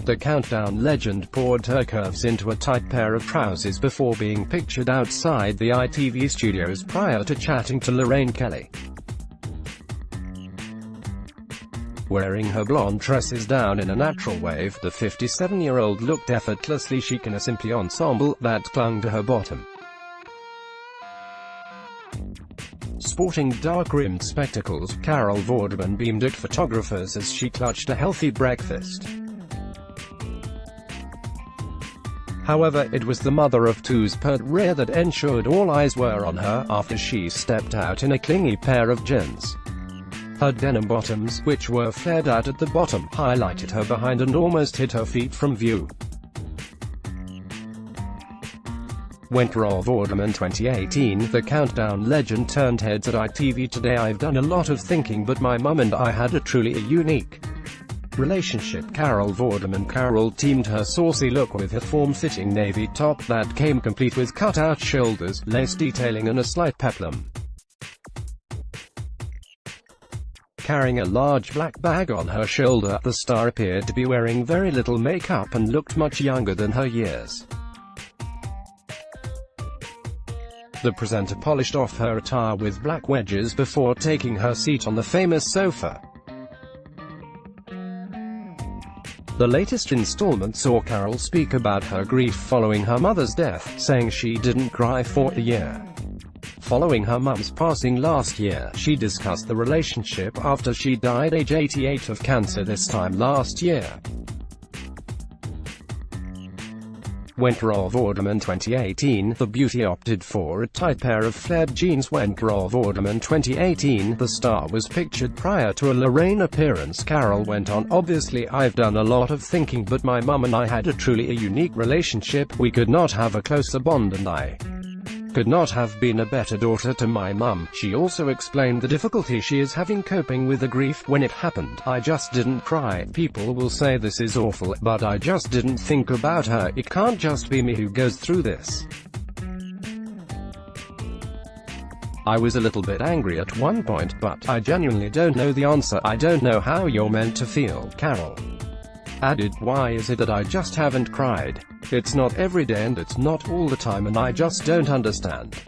The countdown legend poured her curves into a tight pair of trousers before being pictured outside the ITV studios prior to chatting to Lorraine Kelly. Wearing her blonde tresses down in a natural wave, the 57-year-old looked effortlessly chic in a simply ensemble that clung to her bottom. Sporting dark-rimmed spectacles, Carol Vorderman beamed at photographers as she clutched a healthy breakfast. However, it was the mother of two's pert rear that ensured all eyes were on her after she stepped out in a clingy pair of jeans. Her denim bottoms, which were flared out at the bottom, highlighted her behind and almost hid her feet from view. Winter of Vorderman 2018, the countdown legend turned heads at ITV today. I've done a lot of thinking, but my mum and I had a truly unique relationship. Carol Vorderman. Carol teamed her saucy look with a form-fitting navy top that came complete with cut-out shoulders, lace detailing and a slight peplum. Carrying a large black bag on her shoulder, the star appeared to be wearing very little makeup and looked much younger than her years. The presenter polished off her attire with black wedges before taking her seat on the famous sofa. The latest installment saw Carol speak about her grief following her mother's death, saying she didn't cry for a year. Following her mum's passing last year, she discussed the relationship after she died age 88 of cancer this time last year. Winter of Vorderman 2018, the beauty opted for a tight pair of flared jeans. Winter of Vorderman 2018, the star was pictured prior to a Lorraine appearance. Carol went on, obviously I've done a lot of thinking, but my mum and I had a truly unique relationship. We could not have a closer bond and I could not have been a better daughter to my mum. She also explained the difficulty she is having coping with the grief. When it happened, I just didn't cry. People will say this is awful, but I just didn't think about her. It can't just be me who goes through this. I was a little bit angry at one point, but I genuinely don't know the answer. I don't know how you're meant to feel. Carol added, why is it that I just haven't cried? It's not every day and it's not all the time and I just don't understand.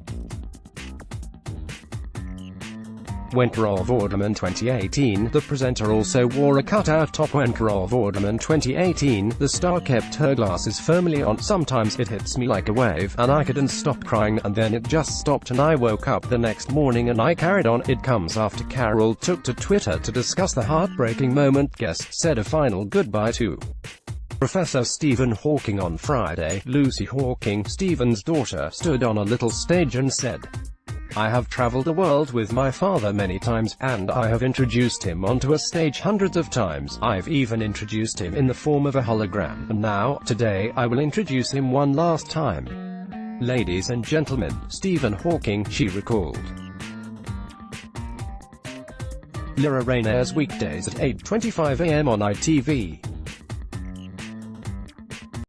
Winter of Vorderman 2018, the presenter also wore a cutout top. Winter of Vorderman 2018, the star kept her glasses firmly on. Sometimes it hits me like a wave, and I couldn't stop crying, and then it just stopped and I woke up the next morning and I carried on. It comes after Carol took to Twitter to discuss the heartbreaking moment. Guests said a final goodbye to Professor Stephen Hawking on Friday. Lucy Hawking, Stephen's daughter, stood on a little stage and said, I have traveled the world with my father many times, and I have introduced him onto a stage hundreds of times. I've even introduced him in the form of a hologram, and now, today, I will introduce him one last time. Ladies and gentlemen, Stephen Hawking, she recalled. Lorraine airs weekdays at 8:25 a.m. on ITV.